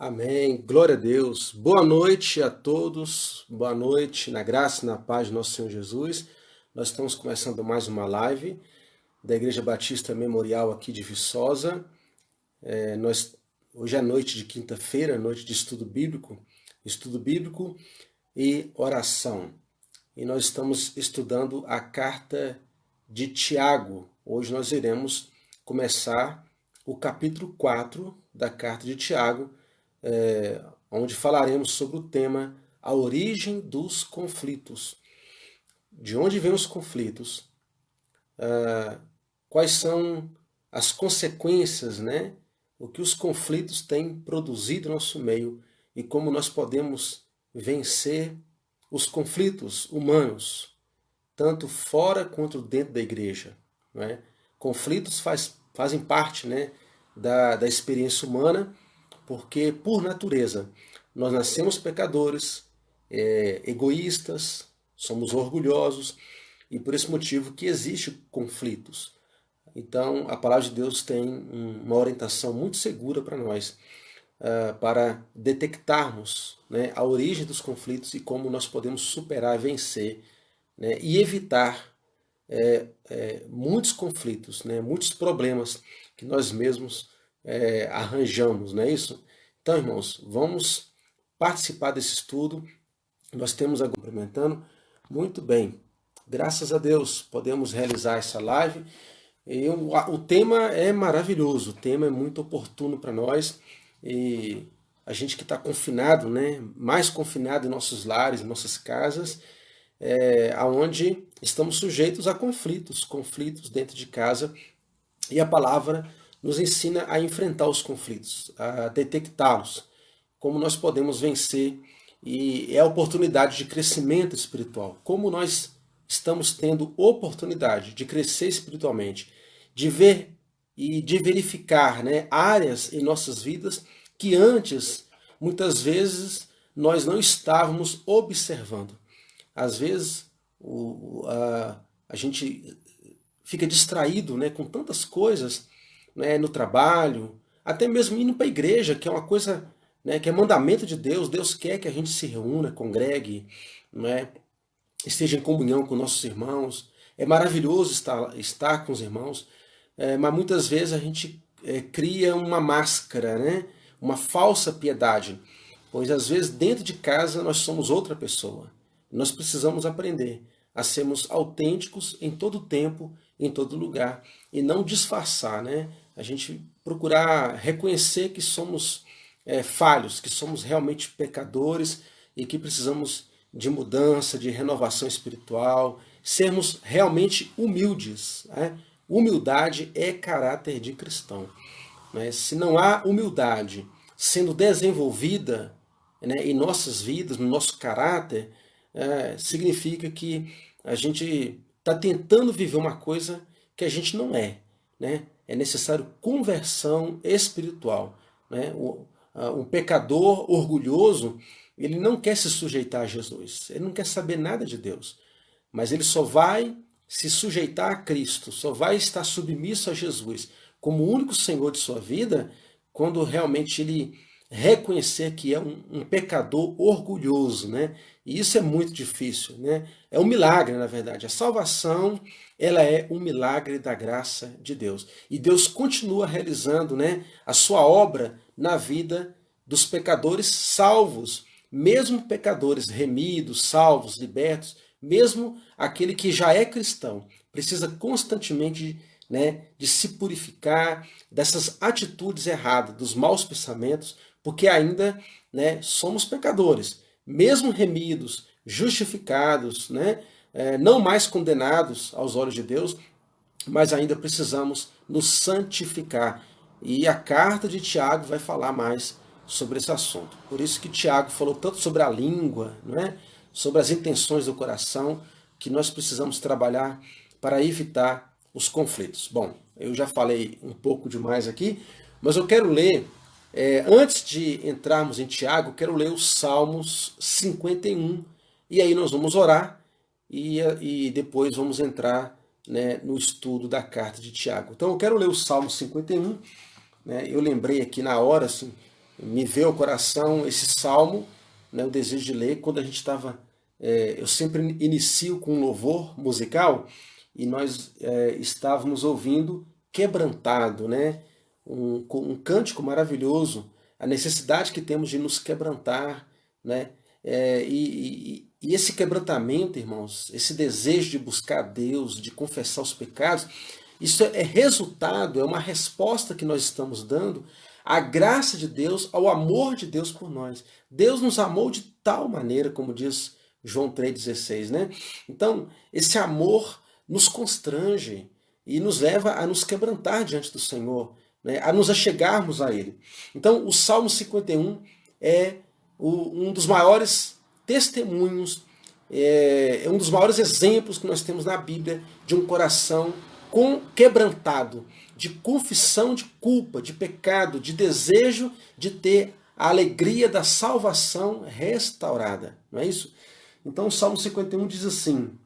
Amém. Glória a Deus. Boa noite a todos. Boa noite na graça e na paz de nosso Senhor Jesus. Nós estamos começando mais uma live da Igreja Batista Memorial aqui de Viçosa. Hoje é noite de quinta-feira, noite de estudo bíblico e oração. E nós estamos estudando a carta de Tiago. Hoje nós iremos começar o capítulo 4 da carta de Tiago, onde falaremos sobre o tema a origem dos conflitos. De onde vêm os conflitos? Quais são as consequências, né? O que os conflitos têm produzido no nosso meio e como nós podemos vencer os conflitos humanos, tanto fora quanto dentro da igreja. Né? Conflitos fazem parte, né, da experiência humana, porque, por natureza, nós nascemos pecadores, egoístas, somos orgulhosos, e por esse motivo que existem conflitos. Então, a palavra de Deus tem uma orientação muito segura para nós, para detectarmos, né, a origem dos conflitos e como nós podemos superar, vencer, né, e evitar muitos conflitos, né, muitos problemas que nós mesmos arranjamos, não é isso? Então, irmãos, vamos participar desse estudo. Nós temos agora cumprimentando muito bem. Graças a Deus podemos realizar essa live. E o tema é maravilhoso, o tema é muito oportuno para nós. E a gente que está confinado, né, mais confinado em nossos lares, em nossas casas, aonde estamos sujeitos a conflitos dentro de casa, e a palavra nos ensina a enfrentar os conflitos, a detectá-los, como nós podemos vencer, e é a oportunidade de crescimento espiritual, como nós estamos tendo oportunidade de crescer espiritualmente, de ver e de verificar, né, áreas em nossas vidas que antes, muitas vezes, nós não estávamos observando. Às vezes a gente fica distraído, né, com tantas coisas, né, no trabalho, até mesmo indo para a igreja, que é uma coisa, né, que é mandamento de Deus. Deus quer que a gente se reúna, congregue, né, esteja em comunhão com nossos irmãos. É maravilhoso estar com os irmãos, mas muitas vezes a gente cria uma máscara, né, uma falsa piedade, pois às vezes dentro de casa nós somos outra pessoa. Nós precisamos aprender a sermos autênticos em todo tempo, em todo lugar, e não disfarçar, né? A gente procurar reconhecer que somos falhos, que somos realmente pecadores e que precisamos de mudança, de renovação espiritual, sermos realmente humildes. Né? Humildade é caráter de cristão. Né? Se não há humildade sendo desenvolvida, né, em nossas vidas, no nosso caráter, significa que a gente está tentando viver uma coisa que a gente não é. Né? É necessário conversão espiritual. Né? Um pecador orgulhoso, ele não quer se sujeitar a Jesus, ele não quer saber nada de Deus, mas ele só vai se sujeitar a Cristo, só vai estar submisso a Jesus como o único Senhor de sua vida quando realmente ele reconhecer que é um pecador orgulhoso, né? E isso é muito difícil, né? É um milagre, na verdade. A salvação, ela é um milagre da graça de Deus. E Deus continua realizando, né, a sua obra na vida dos pecadores salvos, mesmo pecadores remidos, salvos, libertos, mesmo aquele que já é cristão, precisa constantemente, né, de se purificar dessas atitudes erradas, dos maus pensamentos, porque ainda, né, somos pecadores, mesmo remidos, justificados, né, não mais condenados aos olhos de Deus, mas ainda precisamos nos santificar. E a carta de Tiago vai falar mais sobre esse assunto. Por isso que Tiago falou tanto sobre a língua, né, sobre as intenções do coração, que nós precisamos trabalhar para evitar os conflitos. Bom, eu já falei um pouco demais aqui, mas eu quero ler, antes de entrarmos em Tiago, eu quero ler os Salmos 51, e aí nós vamos orar, e depois vamos entrar, né, no estudo da carta de Tiago. Então eu quero ler o Salmo 51, né, eu lembrei aqui na hora, assim, me veio ao coração esse salmo, né, o desejo de ler, quando a gente estava. Eu sempre inicio com um louvor musical e nós estávamos ouvindo Quebrantado, né? Um cântico maravilhoso, a necessidade que temos de nos quebrantar, né? E esse quebrantamento, irmãos, esse desejo de buscar a Deus, de confessar os pecados, isso é resultado, é uma resposta que nós estamos dando à graça de Deus, ao amor de Deus por nós. Deus nos amou de tal maneira, como diz João 3,16, né? Então, esse amor nos constrange e nos leva a nos quebrantar diante do Senhor, né? A nos achegarmos a Ele. Então, o Salmo 51 é um dos maiores testemunhos, é um dos maiores exemplos que nós temos na Bíblia de um coração quebrantado, de confissão de culpa, de pecado, de desejo de ter a alegria da salvação restaurada. Não é isso? Então o Salmo 51 diz assim: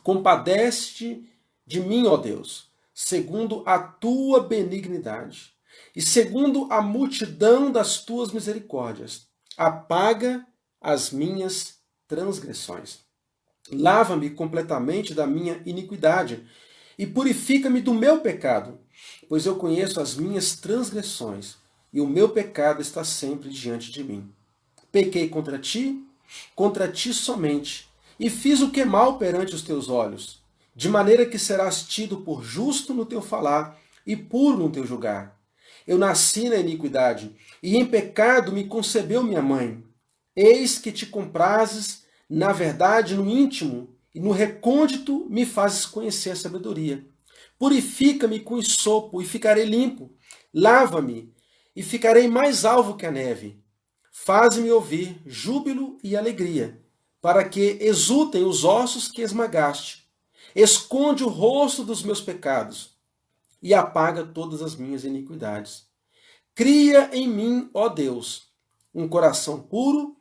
compadece-te de mim, ó Deus, segundo a tua benignidade e segundo a multidão das tuas misericórdias. Apaga as minhas transgressões. Lava-me completamente da minha iniquidade e purifica-me do meu pecado, pois eu conheço as minhas transgressões e o meu pecado está sempre diante de mim. Pequei contra ti somente, e fiz o que é mal perante os teus olhos, de maneira que serás tido por justo no teu falar e puro no teu julgar. Eu nasci na iniquidade, e em pecado me concebeu minha mãe. Eis que te comprases, na verdade, no íntimo, e no recôndito me fazes conhecer a sabedoria. Purifica-me com hisopo, e ficarei limpo. Lava-me, e ficarei mais alvo que a neve. Faze-me ouvir júbilo e alegria, para que exultem os ossos que esmagaste. Esconde o rosto dos meus pecados e apaga todas as minhas iniquidades. Cria em mim, ó Deus, um coração puro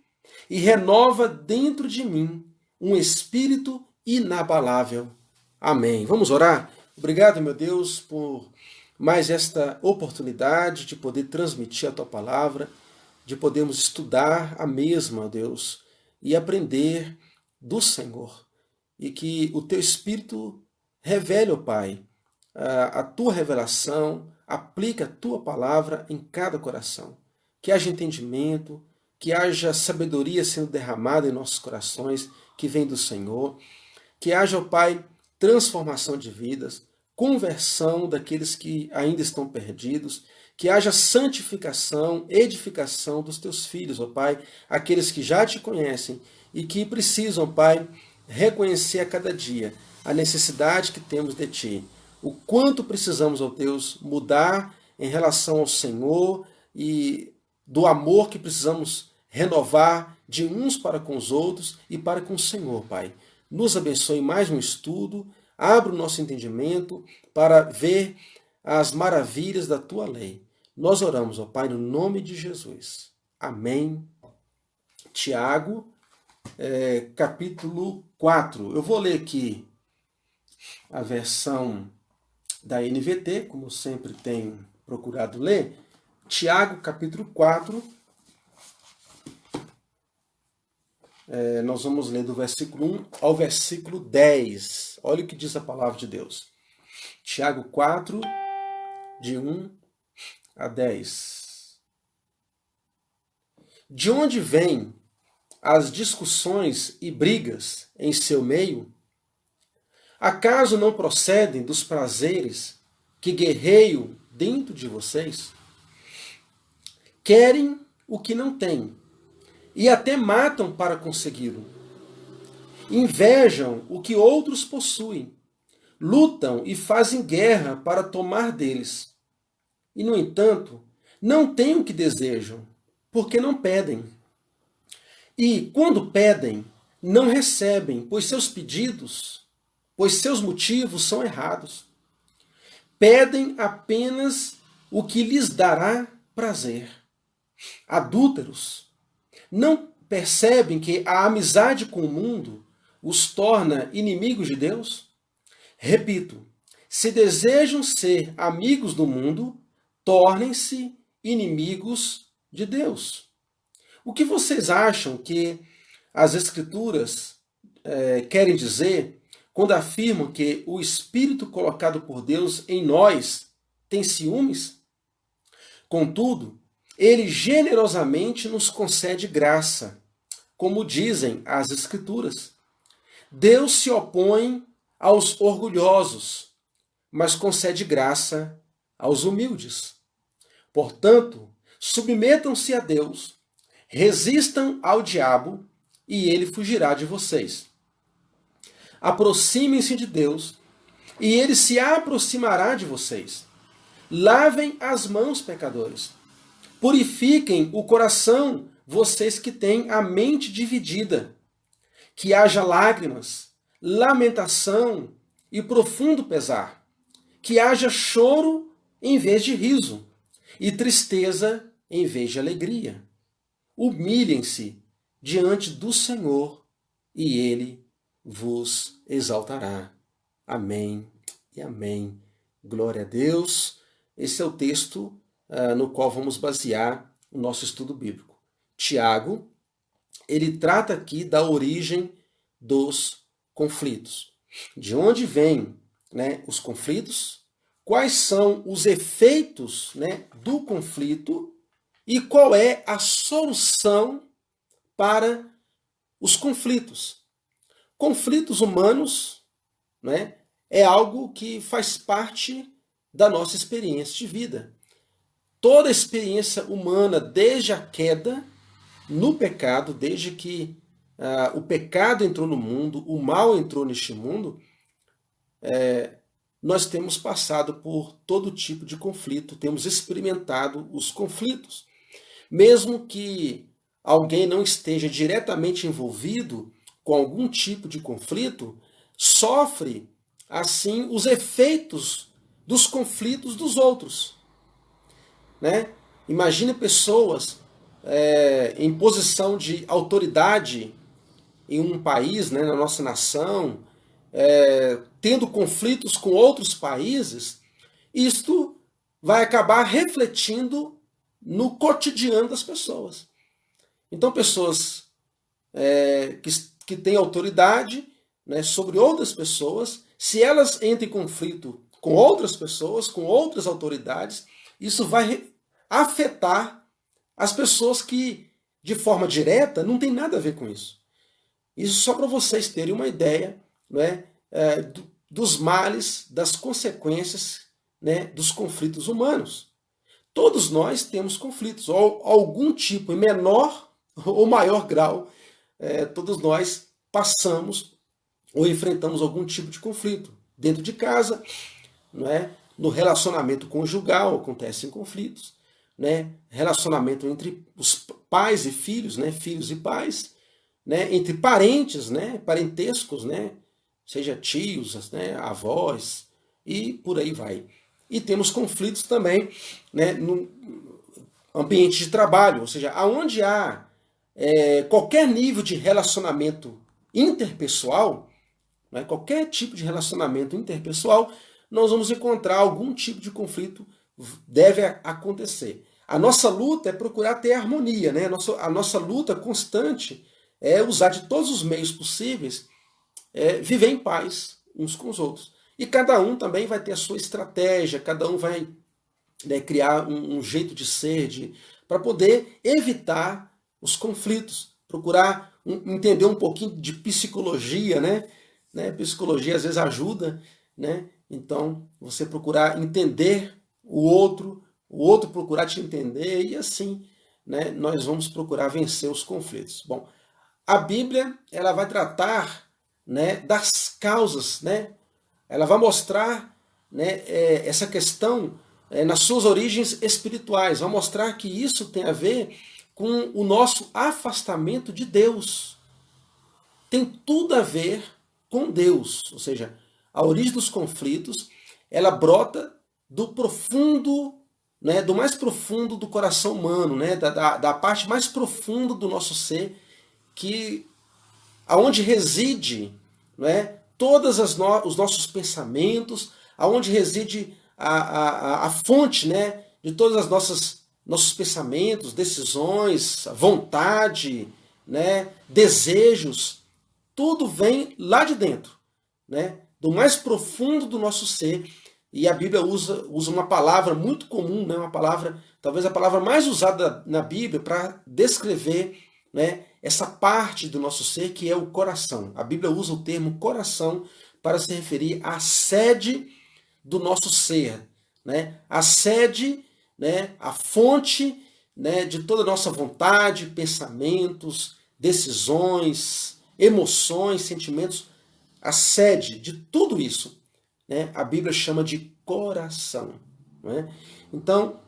e renova dentro de mim um espírito inabalável. Amém. Vamos orar? Obrigado, meu Deus, por mais esta oportunidade de poder transmitir a tua palavra, de podermos estudar a mesma, ó Deus, e aprender do Senhor. E que o teu Espírito revele, ó Pai, a tua revelação, aplique a tua palavra em cada coração. Que haja entendimento, que haja sabedoria sendo derramada em nossos corações, que vem do Senhor. Que haja, ó Pai, transformação de vidas, conversão daqueles que ainda estão perdidos, que haja santificação, edificação dos teus filhos, ó Pai, aqueles que já te conhecem e que precisam, Pai, reconhecer a cada dia a necessidade que temos de Ti, o quanto precisamos, ó Deus, mudar em relação ao Senhor e do amor que precisamos renovar de uns para com os outros e para com o Senhor, Pai. Nos abençoe mais um estudo, abra o nosso entendimento para ver as maravilhas da Tua lei. Nós oramos, ó Pai, no nome de Jesus. Amém. Tiago, capítulo 4. Eu vou ler aqui a versão da NVT, como eu sempre tenho procurado ler. Tiago, capítulo 4. Nós vamos ler do versículo 1 ao versículo 10. Olha o que diz a palavra de Deus. Tiago 4, de 1 a 10. De onde vêm as discussões e brigas em seu meio? Acaso não procedem dos prazeres que guerreiam dentro de vocês? Querem o que não têm e até matam para consegui-lo. Invejam o que outros possuem, lutam e fazem guerra para tomar deles. E, no entanto, não têm o que desejam, porque não pedem. E, quando pedem, não recebem, pois seus motivos são errados. Pedem apenas o que lhes dará prazer. Adúlteros, não percebem que a amizade com o mundo os torna inimigos de Deus? Repito, se desejam ser amigos do mundo, tornem-se inimigos de Deus. O que vocês acham que as Escrituras querem dizer quando afirmam que o Espírito colocado por Deus em nós tem ciúmes? Contudo, ele generosamente nos concede graça, como dizem as Escrituras. Deus se opõe aos orgulhosos, mas concede graça aos humildes. Portanto, submetam-se a Deus, resistam ao diabo e ele fugirá de vocês. Aproximem-se de Deus e ele se aproximará de vocês. Lavem as mãos, pecadores. Purifiquem o coração, vocês que têm a mente dividida. Que haja lágrimas, lamentação e profundo pesar. Que haja choro em vez de riso e tristeza em vez de alegria. Humilhem-se diante do Senhor e Ele vos exaltará. Amém e amém. Glória a Deus. Esse é o texto no qual vamos basear o nosso estudo bíblico. Tiago, ele trata aqui da origem dos conflitos. De onde vêm, os conflitos, quais são os efeitos, do conflito e qual é a solução para os conflitos. Conflitos humanos, é algo que faz parte da nossa experiência de vida. Toda a experiência humana, desde a queda, no pecado, desde que o pecado entrou no mundo, o mal entrou neste mundo, nós temos passado por todo tipo de conflito, temos experimentado os conflitos. Mesmo que alguém não esteja diretamente envolvido com algum tipo de conflito, sofre, assim, os efeitos dos conflitos dos outros. Imagine pessoas em posição de autoridade em um país, na nossa nação, tendo conflitos com outros países, isto vai acabar refletindo no cotidiano das pessoas. Então, pessoas que têm autoridade sobre outras pessoas, se elas entram em conflito com outras pessoas, com outras autoridades, isso vai afetar as pessoas que, de forma direta, não tem nada a ver com isso. Isso só para vocês terem uma ideia dos males, das consequências dos conflitos humanos. Todos nós temos conflitos, ou algum tipo, em menor ou maior grau, todos nós passamos ou enfrentamos algum tipo de conflito. Dentro de casa, no relacionamento conjugal acontecem conflitos, relacionamento entre os pais e filhos, filhos e pais, entre parentes, parentescos, seja tios, avós, e por aí vai. E temos conflitos também no ambiente de trabalho, ou seja, aonde há qualquer nível de relacionamento interpessoal, qualquer tipo de relacionamento interpessoal, nós vamos encontrar algum tipo de conflito, deve acontecer. A nossa luta é procurar ter harmonia, a nossa luta constante é usar de todos os meios possíveis, viver em paz uns com os outros. E cada um também vai ter a sua estratégia, cada um vai criar um jeito de ser, para poder evitar os conflitos, procurar entender um pouquinho de psicologia, Psicologia às vezes ajuda, Então, você procurar entender o outro procurar te entender, e assim, nós vamos procurar vencer os conflitos. Bom, a Bíblia, ela vai tratar, das causas, Ela vai mostrar, essa questão nas suas origens espirituais, vai mostrar que isso tem a ver com o nosso afastamento de Deus. Tem tudo a ver com Deus, ou seja, a origem dos conflitos, ela brota do profundo, do mais profundo do coração humano, da parte mais profunda do nosso ser, aonde reside, todos os nossos pensamentos, aonde reside a fonte, de todas as nossas nossos pensamentos, decisões, vontade, né, desejos, tudo vem lá de dentro, né, do mais profundo do nosso ser. E a Bíblia usa uma palavra muito comum, né, uma palavra, talvez a palavra mais usada na Bíblia para descrever, né, essa parte do nosso ser que é o coração. A Bíblia usa o termo coração para se referir à sede do nosso ser, né, a sede, né, a fonte, né, de toda a nossa vontade, pensamentos, decisões, emoções, sentimentos, a sede de tudo isso, né, a Bíblia chama de coração. Né? Então,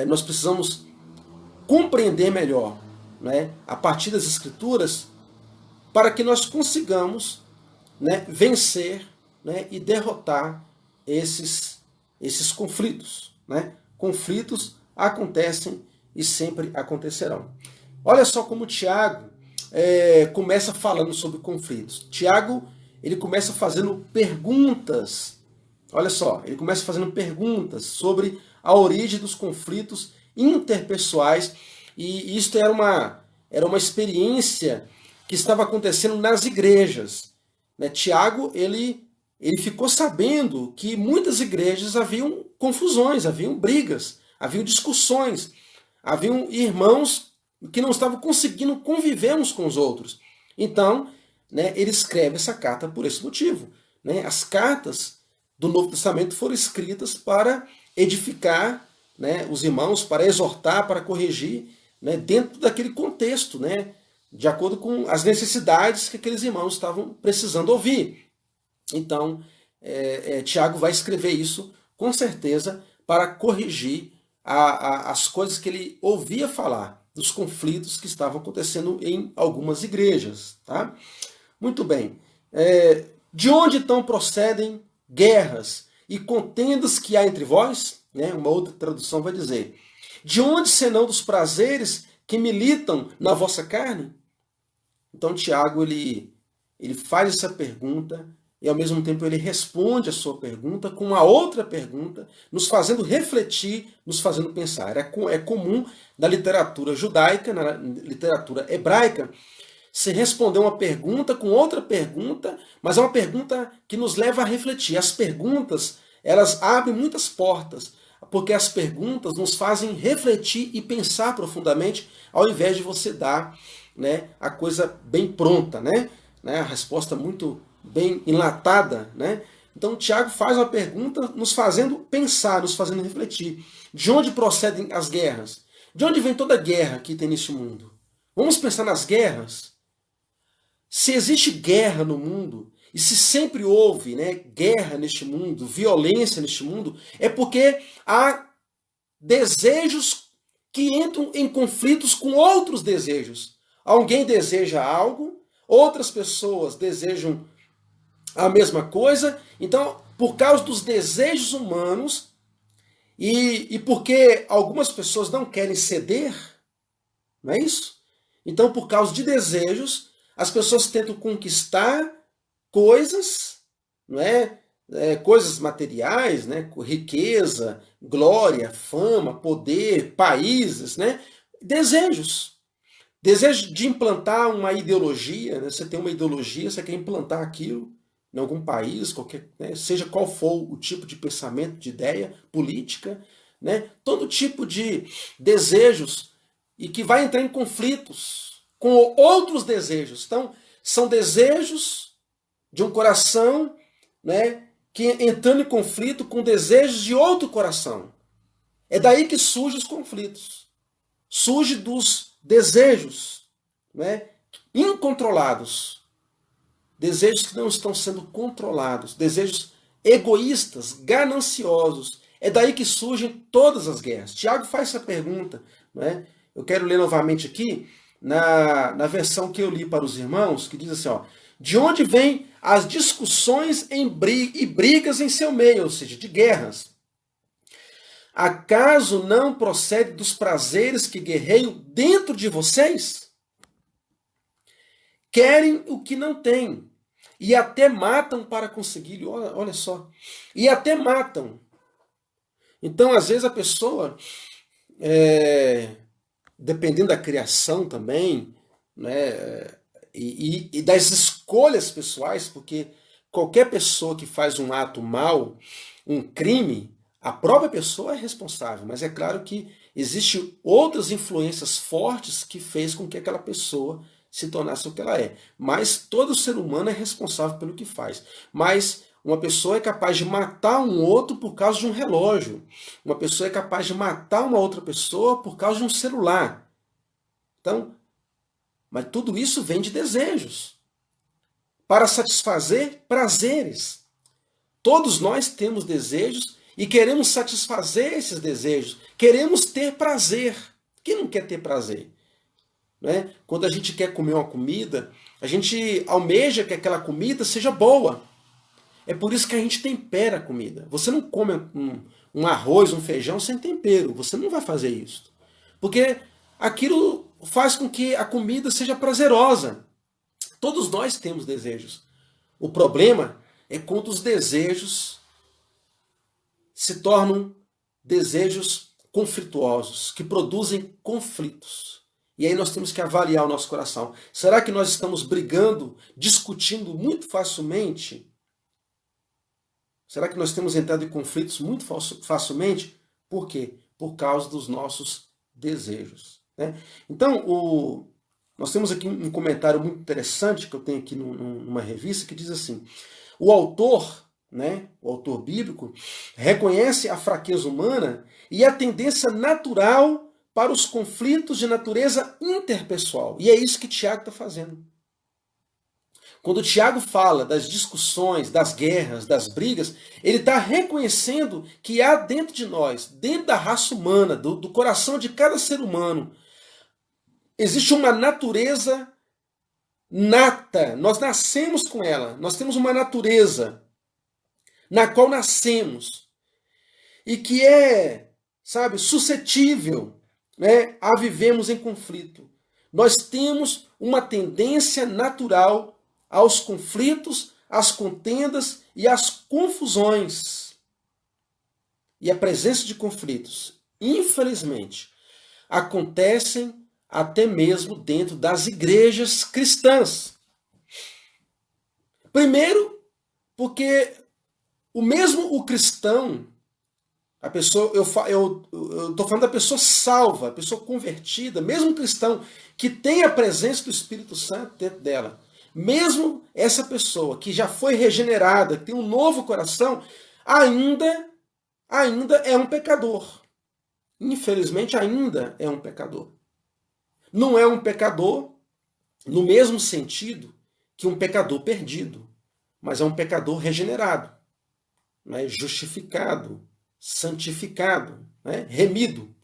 nós precisamos compreender melhor, né, a partir das Escrituras, para que nós consigamos, né, vencer, né, e derrotar esses conflitos. Né? Conflitos acontecem e sempre acontecerão. Olha só como Tiago começa falando sobre conflitos. Tiago, ele começa fazendo perguntas. Olha só, ele começa fazendo perguntas sobre a origem dos conflitos interpessoais, e isto era uma experiência que estava acontecendo nas igrejas. Né? Tiago, ele ficou sabendo que muitas igrejas haviam confusões, haviam brigas, haviam discussões, haviam irmãos que não estavam conseguindo conviver uns com os outros. Então, né, ele escreve essa carta por esse motivo. Né? As cartas do Novo Testamento foram escritas para edificar, né, os irmãos, para exortar, para corrigir, né, dentro daquele contexto, né, de acordo com as necessidades que aqueles irmãos estavam precisando ouvir. Então, Tiago vai escrever isso, com certeza, para corrigir as coisas que ele ouvia falar, dos conflitos que estavam acontecendo em algumas igrejas. Tá? Muito bem. De onde então procedem guerras e contendas que há entre vós? Né? Uma outra tradução vai dizer: de onde senão dos prazeres que militam na vossa carne? Então Tiago ele faz essa pergunta e ao mesmo tempo ele responde a sua pergunta com uma outra pergunta, nos fazendo refletir, nos fazendo pensar. É comum na literatura judaica, na literatura hebraica, se responder uma pergunta com outra pergunta, mas é uma pergunta que nos leva a refletir. As perguntas, elas abrem muitas portas, porque as perguntas nos fazem refletir e pensar profundamente, ao invés de você dar, né, a coisa bem pronta, né, a resposta muito bem enlatada. Né? Então o Tiago faz uma pergunta nos fazendo pensar, nos fazendo refletir. De onde procedem as guerras? De onde vem toda a guerra que tem neste mundo? Vamos pensar nas guerras? Se existe guerra no mundo, e se sempre houve, né, guerra neste mundo, violência neste mundo, é porque há desejos que entram em conflitos com outros desejos. Alguém deseja algo, outras pessoas desejam a mesma coisa. Então, por causa dos desejos humanos e porque algumas pessoas não querem ceder, não é isso? Então, por causa de desejos, as pessoas tentam conquistar coisas, não é? Coisas materiais, né? Riqueza, glória, fama, poder, países, né? Desejos. Desejo de implantar uma ideologia, né? Você tem uma ideologia, você quer implantar aquilo em algum país, qualquer, né? Seja qual for o tipo de pensamento, de ideia política, né? Todo tipo de desejos e que vai entrar em conflitos com outros desejos. Então, são desejos de um coração, né, que entrando em conflito com desejos de outro coração. É daí que surgem os conflitos. Surge dos desejos, né, incontrolados. Desejos que não estão sendo controlados. Desejos egoístas, gananciosos. É daí que surgem todas as guerras. Tiago faz essa pergunta. Né? Eu quero ler novamente aqui, na versão que eu li para os irmãos, que diz assim, ó, de onde vêm as discussões e brigas em seu meio, ou seja, de guerras? Acaso não procede dos prazeres que guerreiam dentro de vocês? Querem o que não têm, e até matam para conseguir. Olha só, e até matam. Então, às vezes, a pessoa dependendo da criação também, né, e das escolhas pessoais, porque qualquer pessoa que faz um ato mau, um crime, a própria pessoa é responsável, mas é claro que existem outras influências fortes que fez com que aquela pessoa se tornasse o que ela é. Mas todo ser humano é responsável pelo que faz. Mas uma pessoa é capaz de matar um outro por causa de um relógio. Uma pessoa é capaz de matar uma outra pessoa por causa de um celular. Então, mas tudo isso vem de desejos para satisfazer prazeres. Todos nós temos desejos e queremos satisfazer esses desejos. Queremos ter prazer. Quem não quer ter prazer? Né? Quando a gente quer comer uma comida, a gente almeja que aquela comida seja boa. É por isso que a gente tempera a comida. Você não come um arroz, um feijão sem tempero. Você não vai fazer isso. Porque aquilo faz com que a comida seja prazerosa. Todos nós temos desejos. O problema é quando os desejos se tornam desejos conflituosos, que produzem conflitos. E aí nós temos que avaliar o nosso coração. Será que nós estamos brigando, discutindo muito facilmente? Será que nós temos entrado em conflitos muito facilmente? Por quê? Por causa dos nossos desejos. Né? Então, nós temos aqui um comentário muito interessante que eu tenho aqui numa revista que diz assim: o autor, né, o autor bíblico, reconhece a fraqueza humana e a tendência natural para os conflitos de natureza interpessoal. E é isso que Tiago está fazendo. Quando Tiago fala das discussões, das guerras, das brigas, ele está reconhecendo que há dentro de nós, dentro da raça humana, do coração de cada ser humano, existe uma natureza nata. Nós nascemos com ela. Nós temos uma natureza na qual nascemos e que é, sabe, suscetível, né, a vivermos em conflito. Nós temos uma tendência natural aos conflitos, às contendas e às confusões. E a presença de conflitos, infelizmente, acontecem até mesmo dentro das igrejas cristãs. Primeiro, porque o cristão, a pessoa, eu estou falando da pessoa salva, a pessoa convertida, mesmo o cristão que tem a presença do Espírito Santo dentro dela, mesmo essa pessoa que já foi regenerada, que tem um novo coração, ainda é um pecador. Infelizmente, ainda é um pecador. Não é um pecador no mesmo sentido que um pecador perdido, mas é um pecador regenerado, né? Justificado, santificado, né? Remido.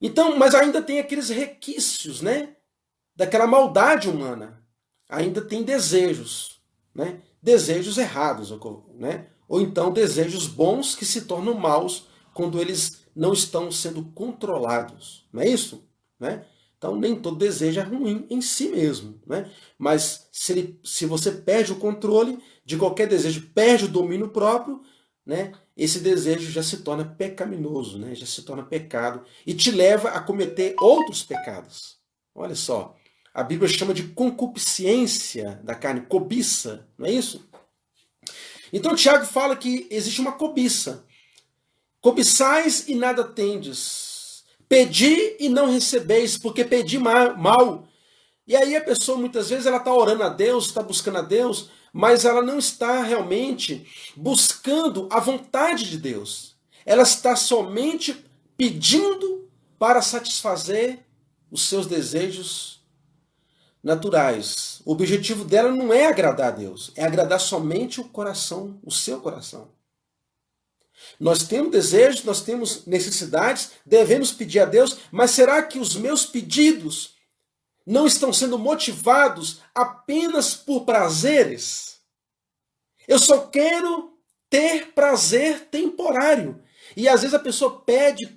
Então, mas ainda tem aqueles requisitos, né? Daquela maldade humana. Ainda tem desejos, né? Desejos errados, né? Ou então desejos bons que se tornam maus quando eles não estão sendo controlados. Não é isso? Né? Então, nem todo desejo é ruim em si mesmo. Né? Mas se você perde o controle de qualquer desejo, perde o domínio próprio, né? Esse desejo já se torna pecaminoso, né? Já se torna pecado e te leva a cometer outros pecados. Olha só, a Bíblia chama de concupiscência da carne, cobiça, não é isso? Então Tiago fala que existe uma cobiça. Cobiçais e nada tendes. Pedi e não recebeis, porque pedi mal. E aí a pessoa muitas vezes ela está orando a Deus, está buscando a Deus, mas ela não está realmente buscando a vontade de Deus. Ela está somente pedindo para satisfazer os seus desejos naturais. O objetivo dela não é agradar a Deus, é agradar somente o coração, o seu coração. Nós temos desejos, nós temos necessidades, devemos pedir a Deus, mas será que os meus pedidos não estão sendo motivados apenas por prazeres? Eu só quero ter prazer temporário. E às vezes a pessoa pede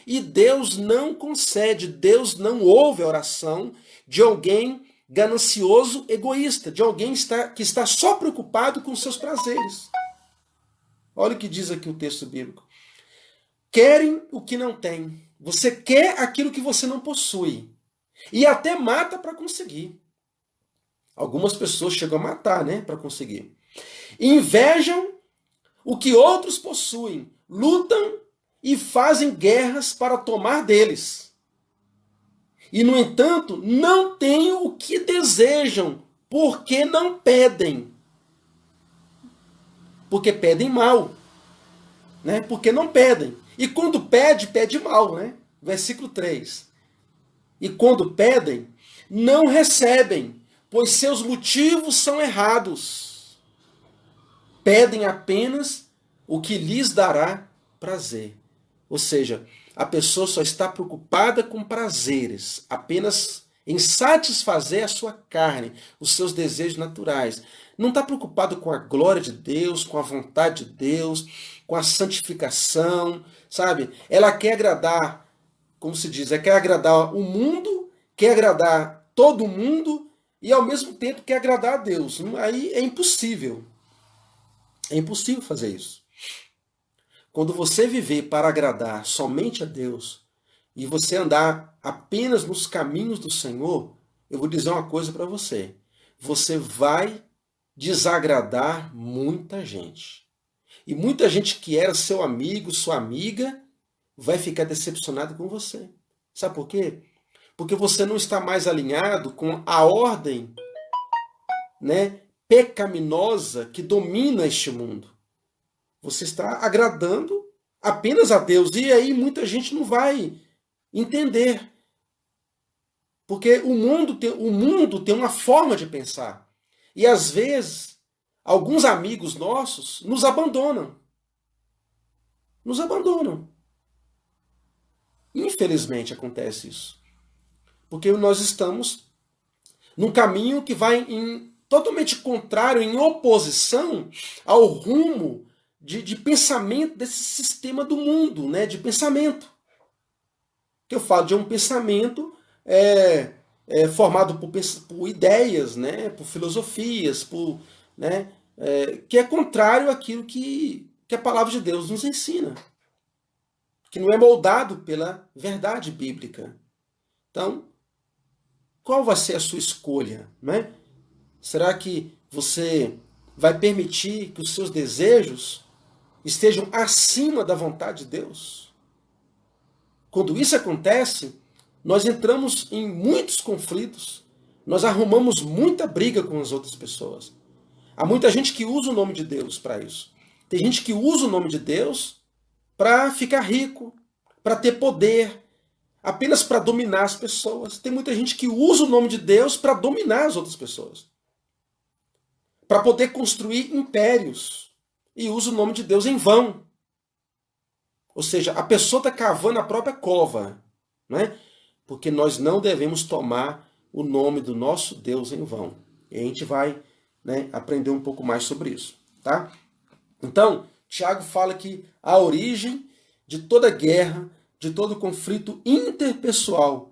e Deus não concede, Deus não ouve a oração de alguém ganancioso, egoísta, de alguém que está só preocupado com seus prazeres. Olha o que diz aqui o texto bíblico. querem o que não tem. Você quer aquilo que você não possui. E até mata para conseguir. Algumas pessoas chegam a matar, né, para conseguir. Invejam o que outros possuem, lutam e fazem guerras para tomar deles. E, no entanto, não têm o que desejam, porque não pedem. Porque pedem mal. Né? Porque não pedem. E quando pede, pede mal. Né? Versículo 3. E quando pedem, não recebem, pois seus motivos são errados. Pedem apenas o que lhes dará prazer. Ou seja, a pessoa só está preocupada com prazeres, apenas em satisfazer a sua carne, os seus desejos naturais. Não está preocupado com a glória de Deus, com a vontade de Deus, com a santificação, sabe? Ela quer agradar, como se diz, quer agradar o mundo, quer agradar todo mundo e ao mesmo tempo quer agradar a Deus. Aí é impossível. É impossível fazer isso. Quando você viver para agradar somente a Deus e você andar apenas nos caminhos do Senhor, eu vou dizer uma coisa para você. Você vai desagradar muita gente. E muita gente que era seu amigo, sua amiga, vai ficar decepcionada com você. Sabe por quê? Porque você não está mais alinhado com a ordem, né, pecaminosa que domina este mundo. Você está agradando apenas a Deus. E aí muita gente não vai entender. Porque o mundo tem uma forma de pensar. E às vezes, alguns amigos nossos nos abandonam. Nos abandonam. Infelizmente acontece isso. Porque nós estamos num caminho que vai totalmente contrário, em oposição ao rumo de pensamento desse sistema do mundo, né, de pensamento. Que eu falo de um pensamento formado por ideias, né, por filosofias, né, que é contrário àquilo que a palavra de Deus nos ensina. Que não é moldado pela verdade bíblica. Então, qual vai ser a sua escolha? Né? Será que você vai permitir que os seus desejos estejam acima da vontade de Deus? Quando isso acontece, nós entramos em muitos conflitos, nós arrumamos muita briga com as outras pessoas. Há muita gente que usa o nome de Deus para isso. Tem gente que usa o nome de Deus para ficar rico, para ter poder, apenas para dominar as pessoas. Tem muita gente que usa o nome de Deus para dominar as outras pessoas. Para poder construir impérios. E usa o nome de Deus em vão. Ou seja, a pessoa está cavando a própria cova. Né? Porque nós não devemos tomar o nome do nosso Deus em vão. E a gente vai, né, aprender um pouco mais sobre isso. Tá? Então, Tiago fala que a origem de toda guerra, de todo conflito interpessoal,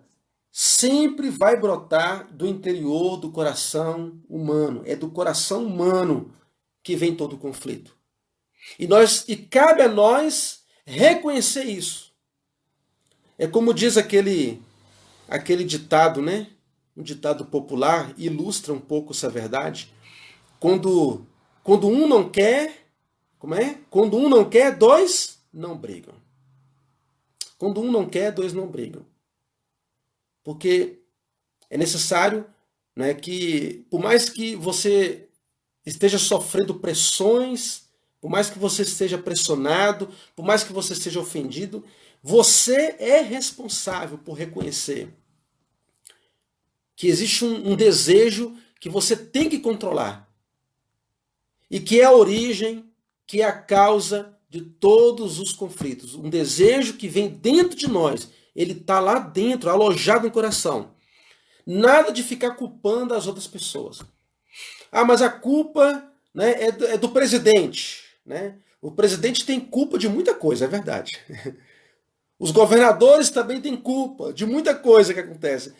sempre vai brotar do interior do coração humano. É do coração humano que vem todo o conflito. E cabe a nós reconhecer isso. É como diz aquele ditado, né? Um ditado popular, ilustra um pouco essa verdade. Quando um não quer, como é? Quando um não quer, dois não brigam. Quando um não quer, dois não brigam. Porque é necessário, né, que, por mais que você esteja sofrendo pressões, por mais que você esteja pressionado, por mais que você seja ofendido, você é responsável por reconhecer que existe um desejo que você tem que controlar. E que é a origem, que é a causa de todos os conflitos. Um desejo que vem dentro de nós. Ele está lá dentro, alojado no coração. Nada de ficar culpando as outras pessoas. Ah, mas a culpa, né, é do presidente. Né? O presidente tem culpa de muita coisa, é verdade. Os governadores também têm culpa de muita coisa que acontece.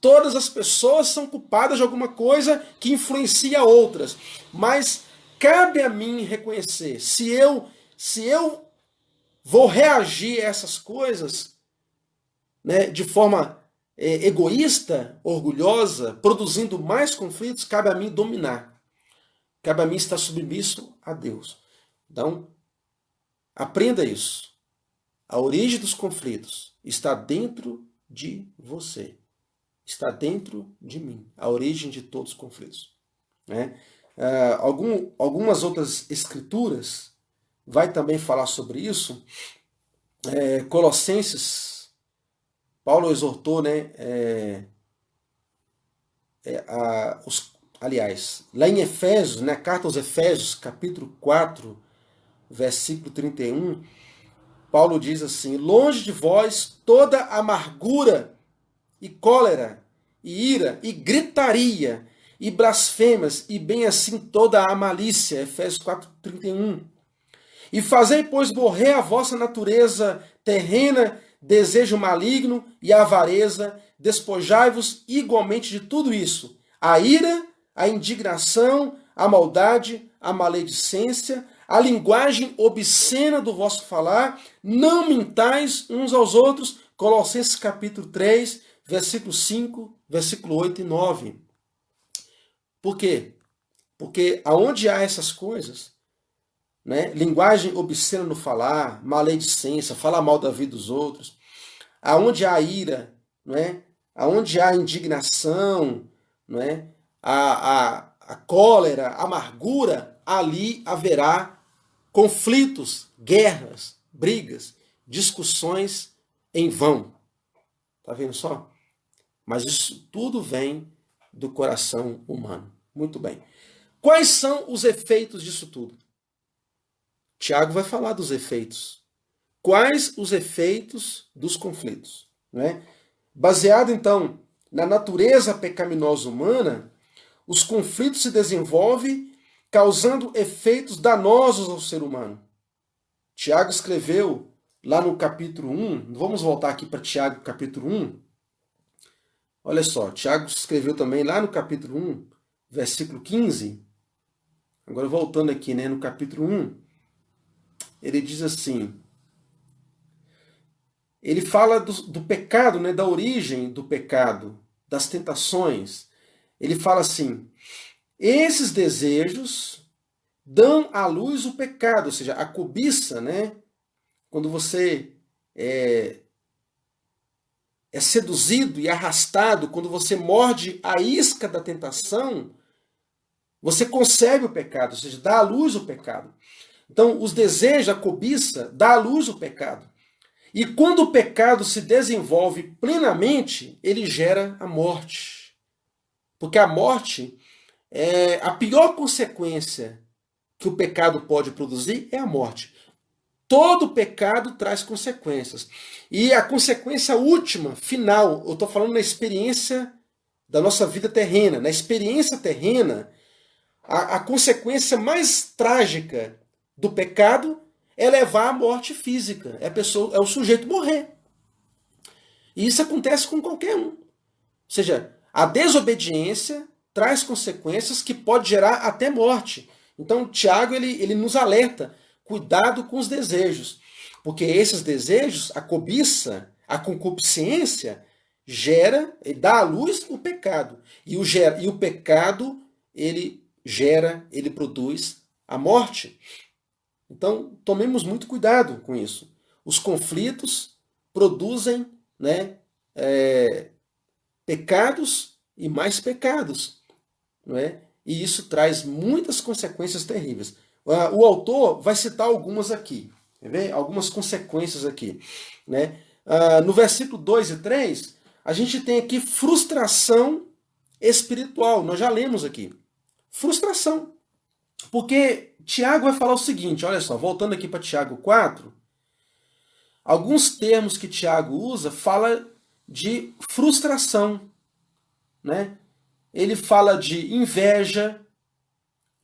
Todas as pessoas são culpadas de alguma coisa que influencia outras. Mas cabe a mim reconhecer, se eu vou reagir a essas coisas, né, de forma egoísta, orgulhosa, produzindo mais conflitos, cabe a mim dominar. Cabe a mim estar submisso a Deus. Então, aprenda isso. A origem dos conflitos está dentro de você. Está dentro de mim. A origem de todos os conflitos. Né? Algumas outras escrituras vai também falar sobre isso. Colossenses, Paulo exortou, né, aliás, lá em Efésios, né, carta aos Efésios, capítulo 4, versículo 31, Paulo diz assim: longe de vós toda amargura e cólera, e ira, e gritaria, e blasfêmias, e bem assim toda a malícia. Efésios 4:31. E fazei, pois, morrer a vossa natureza terrena, desejo maligno e avareza, despojai-vos igualmente de tudo isso: a ira, a indignação, a maldade, a maledicência, a linguagem obscena do vosso falar, não mintais uns aos outros. Colossenses capítulo 3, versículo 5, versículo 8 e 9. Por quê? Porque aonde há essas coisas, né, linguagem obscena no falar, maledicência, falar mal da vida dos outros, aonde há ira, né, aonde há indignação, né, a cólera, a amargura, ali haverá conflitos, guerras, brigas, discussões em vão. Tá vendo só? Mas isso tudo vem do coração humano. Muito bem. Quais são os efeitos disso tudo? Tiago vai falar dos efeitos. Quais os efeitos dos conflitos? Né? Baseado, então, na natureza pecaminosa humana, os conflitos se desenvolvem causando efeitos danosos ao ser humano. Tiago escreveu lá no capítulo 1, vamos voltar aqui para Tiago, capítulo 1. Olha só, Tiago escreveu também lá no capítulo 1, versículo 15. Agora voltando aqui, né, no capítulo 1, ele diz assim, ele fala do pecado, né, da origem do pecado, das tentações. Ele fala assim: esses desejos dão à luz o pecado, ou seja, a cobiça, né? Quando você é seduzido e arrastado, quando você morde a isca da tentação, você concebe o pecado, ou seja, dá à luz o pecado. Então, os desejos, a cobiça, dá à luz o pecado. E quando o pecado se desenvolve plenamente, ele gera a morte. Porque a morte, a pior consequência que o pecado pode produzir é a morte. Todo pecado traz consequências. E a consequência última, final, eu estou falando na experiência da nossa vida terrena. Na experiência terrena, a consequência mais trágica do pecado é levar à morte física. É o sujeito morrer. E isso acontece com qualquer um. Ou seja, a desobediência traz consequências que pode gerar até morte. Então, Tiago ele nos alerta: cuidado com os desejos. Porque esses desejos, a cobiça, a concupiscência, ele dá à luz o pecado. E o pecado, ele produz a morte. Então, tomemos muito cuidado com isso. Os conflitos produzem, né, pecados e mais pecados. Não é? E isso traz muitas consequências terríveis. O autor vai citar algumas aqui. Quer ver? Algumas consequências aqui. Né? No versículo 2 e 3, a gente tem aqui frustração espiritual. Nós já lemos aqui. Frustração. Porque Tiago vai falar o seguinte, olha só, voltando aqui para Tiago 4, alguns termos que Tiago usa fala de frustração, né? Ele fala de inveja,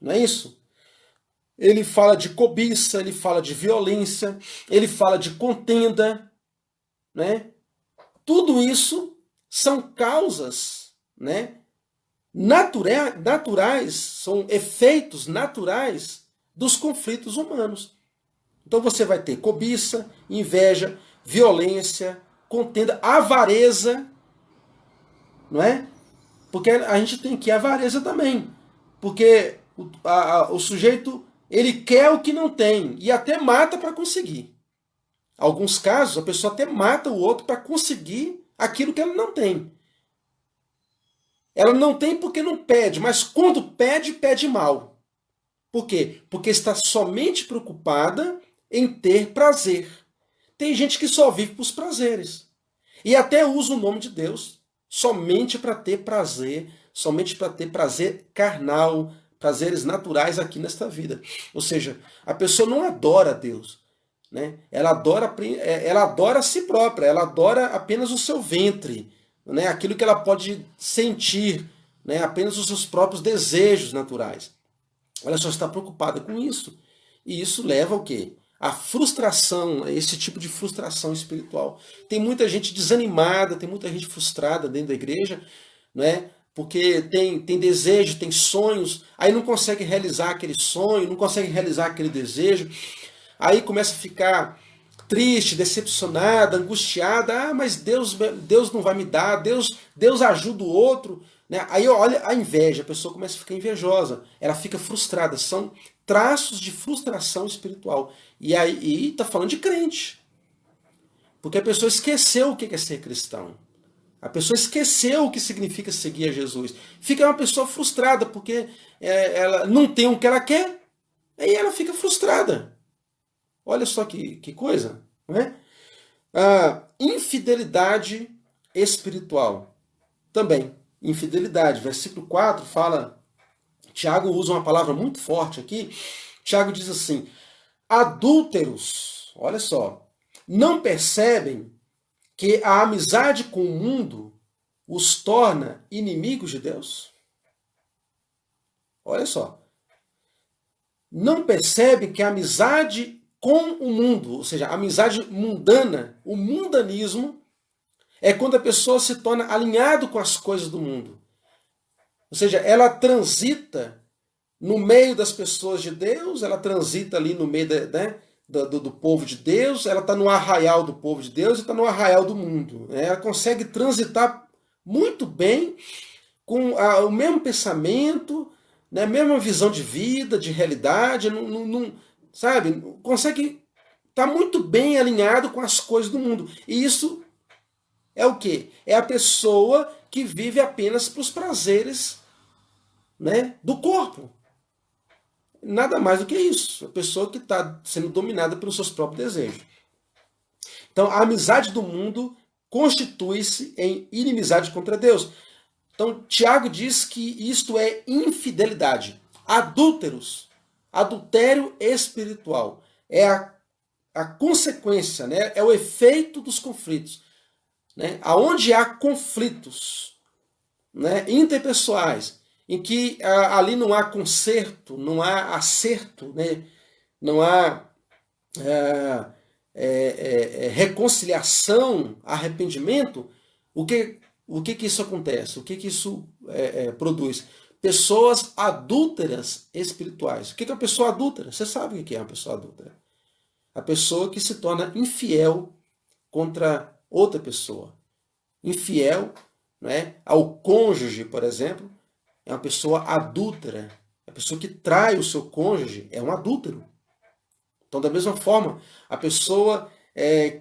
não é isso? Ele fala de cobiça, ele fala de violência, ele fala de contenda, né? Tudo isso são causas, né, naturais, são efeitos naturais dos conflitos humanos. Então você vai ter cobiça, inveja, violência, contenda, avareza, não é? Porque a gente tem que avareza também. Porque o sujeito, ele quer o que não tem e até mata para conseguir. Em alguns casos, a pessoa até mata o outro para conseguir aquilo que ela não tem. Ela não tem porque não pede, mas quando pede, pede mal. Por quê? Porque está somente preocupada em ter prazer. Tem gente que só vive para os prazeres. E até usa o nome de Deus somente para ter prazer, somente para ter prazer carnal, prazeres naturais aqui nesta vida. Ou seja, a pessoa não adora a Deus. Né? Ela adora a si própria, ela adora apenas o seu ventre, né? Aquilo que ela pode sentir, né? Apenas os seus próprios desejos naturais. Ela só está preocupada com isso. E isso leva ao quê? A frustração, a esse tipo de frustração espiritual. Tem muita gente desanimada, tem muita gente frustrada dentro da igreja, né? Porque tem desejo, tem sonhos, aí não consegue realizar aquele sonho, não consegue realizar aquele desejo. Aí começa a ficar triste, decepcionada, angustiada. Ah, mas Deus não vai me dar, Deus ajuda o outro. Né? Aí olha a inveja, a pessoa começa a ficar invejosa, ela fica frustrada. São traços de frustração espiritual. E aí está falando de crente. Porque a pessoa esqueceu o que é ser cristão. A pessoa esqueceu o que significa seguir a Jesus. Fica uma pessoa frustrada porque ela não tem o que ela quer. Aí ela fica frustrada. Olha só que coisa, não é? A infidelidade espiritual. Também, infidelidade. Versículo 4 fala, Tiago usa uma palavra muito forte aqui. Tiago diz assim, adúlteros, olha só, não percebem que a amizade com o mundo os torna inimigos de Deus? Olha só. Não percebem que a amizade com o mundo, ou seja, a amizade mundana, o mundanismo, é quando a pessoa se torna alinhado com as coisas do mundo. Ou seja, ela transita no meio das pessoas de Deus, ela transita ali no meio do povo de Deus, ela está no arraial do povo de Deus e está no arraial do mundo. Ela consegue transitar muito bem com o mesmo pensamento, né, a mesma visão de vida, de realidade, sabe? Consegue estar muito bem alinhado com as coisas do mundo. E isso é o quê? É a pessoa que vive apenas para os prazeres, né, do corpo. Nada mais do que isso. A pessoa que está sendo dominada pelos seus próprios desejos. Então, a amizade do mundo constitui-se em inimizade contra Deus. Então, Tiago diz que isto é infidelidade. Adúlteros, adultério espiritual. É a consequência, né? É o efeito dos conflitos. Né? Aonde há conflitos, né, interpessoais, em que ali não há conserto, não há acerto, né? Não há reconciliação, arrependimento, o que isso acontece? O que isso produz? Pessoas adúlteras espirituais. O que é uma pessoa adúltera? Você sabe o que é uma pessoa adúltera? A pessoa que se torna infiel contra outra pessoa. Infiel, né, ao cônjuge, por exemplo, é uma pessoa adúltera. A pessoa que trai o seu cônjuge é um adúltero. Então, da mesma forma, a pessoa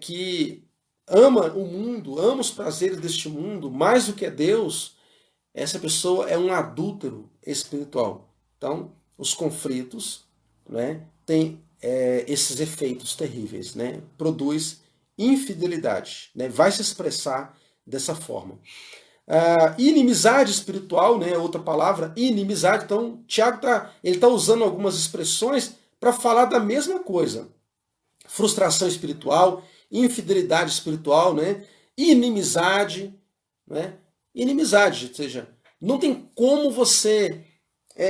que ama o mundo, ama os prazeres deste mundo, mais do que a Deus, essa pessoa é um adúltero espiritual. Então, os conflitos, né, têm esses efeitos terríveis. Né? Produz infidelidade. Né? Vai se expressar dessa forma. Inimizade espiritual, né, outra palavra, inimizade. Então, Tiago está usando algumas expressões para falar da mesma coisa. Frustração espiritual, infidelidade espiritual, né, inimizade. Né, inimizade, ou seja, não tem como você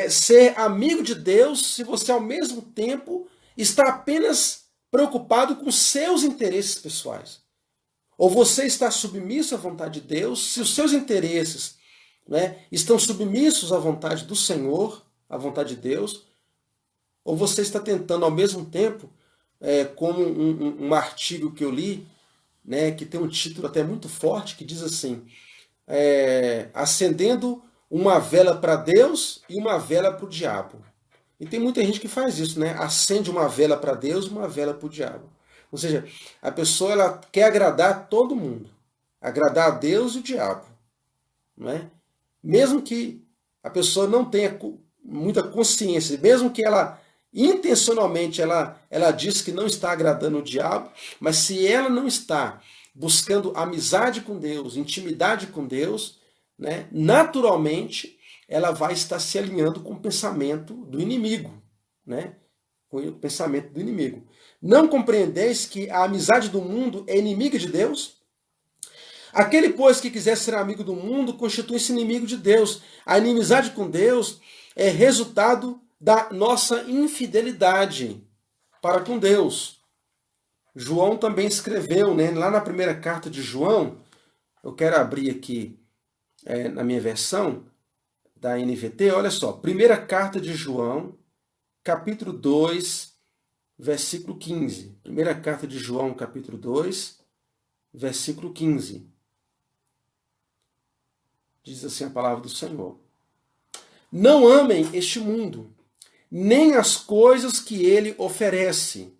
ser amigo de Deus se você ao mesmo tempo está apenas preocupado com seus interesses pessoais. Ou você está submisso à vontade de Deus, se os seus interesses, né, estão submissos à vontade do Senhor, à vontade de Deus, ou você está tentando ao mesmo tempo como um artigo que eu li, né, que tem um título até muito forte, que diz assim, acendendo uma vela para Deus e uma vela para o diabo. E tem muita gente que faz isso, né? Acende uma vela para Deus e uma vela para o diabo. Ou seja, a pessoa ela quer agradar todo mundo. Agradar a Deus e o diabo. Não é? Mesmo que a pessoa não tenha muita consciência, mesmo que ela intencionalmente ela diz que não está agradando o diabo, mas se ela não está buscando amizade com Deus, intimidade com Deus, né, naturalmente ela vai estar se alinhando com o pensamento do inimigo, né? Com o pensamento do inimigo. Não compreendeis que a amizade do mundo é inimiga de Deus? Aquele, pois, que quiser ser amigo do mundo, constitui-se inimigo de Deus. A inimizade com Deus é resultado da nossa infidelidade para com Deus. João também escreveu, né, lá na primeira carta de João, eu quero abrir aqui na minha versão da NVT, olha só, primeira carta de João, capítulo 2, versículo 15. Primeira carta de João, capítulo 2, versículo 15. Diz assim a palavra do Senhor. Não amem este mundo, nem as coisas que ele oferece.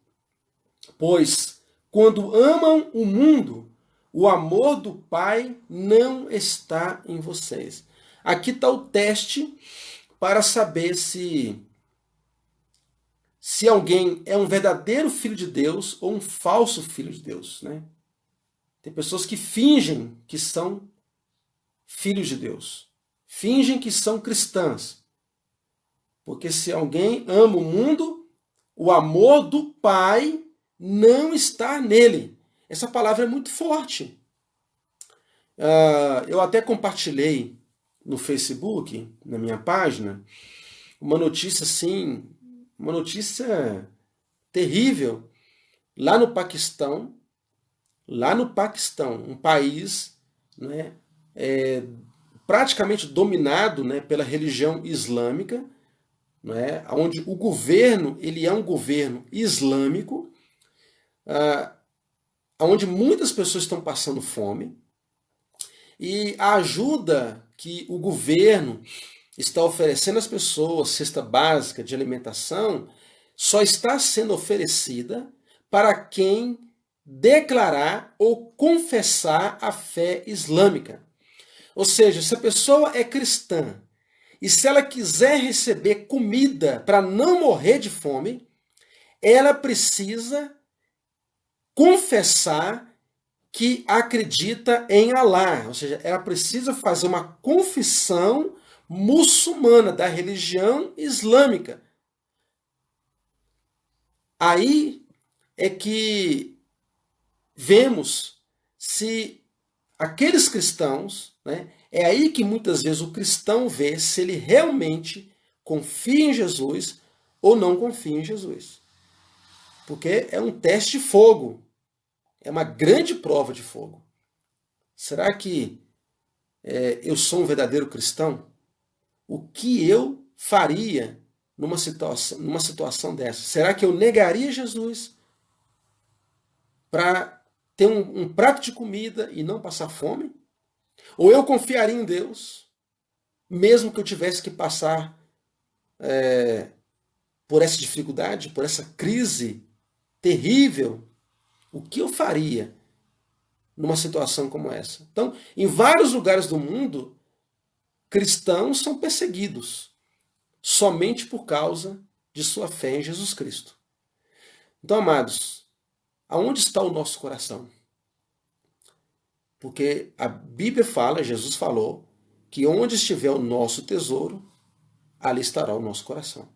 Pois, quando amam o mundo, o amor do Pai não está em vocês. Aqui está o teste para saber se alguém é um verdadeiro filho de Deus ou um falso filho de Deus, né? Tem pessoas que fingem que são filhos de Deus. Fingem que são cristãs. Porque se alguém ama o mundo, o amor do Pai não está nele. Essa palavra é muito forte. Eu até compartilhei no Facebook, na minha página, uma notícia assim, uma notícia terrível. Lá no Paquistão, um país, né, praticamente dominado, né, pela religião islâmica, né, onde o governo ele é um governo islâmico, onde muitas pessoas estão passando fome, e a ajuda que o governo está oferecendo às pessoas, cesta básica de alimentação, só está sendo oferecida para quem declarar ou confessar a fé islâmica. Ou seja, se a pessoa é cristã e se ela quiser receber comida para não morrer de fome, ela precisa confessar que acredita em Alá. Ou seja, ela precisa fazer uma confissão muçulmana da religião islâmica. Aí é que vemos se aqueles cristãos, né, é aí que muitas vezes o cristão vê se ele realmente confia em Jesus ou não confia em Jesus. Porque é um teste de fogo. É uma grande prova de fogo. Será que eu sou um verdadeiro cristão? O que eu faria numa situação dessa? Será que eu negaria Jesus para ter um prato de comida e não passar fome? Ou eu confiaria em Deus, mesmo que eu tivesse que passar por essa dificuldade, por essa crise terrível? O que eu faria numa situação como essa? Então, em vários lugares do mundo, cristãos são perseguidos somente por causa de sua fé em Jesus Cristo. Então, amados, aonde está o nosso coração? Porque a Bíblia fala, Jesus falou, que onde estiver o nosso tesouro, ali estará o nosso coração.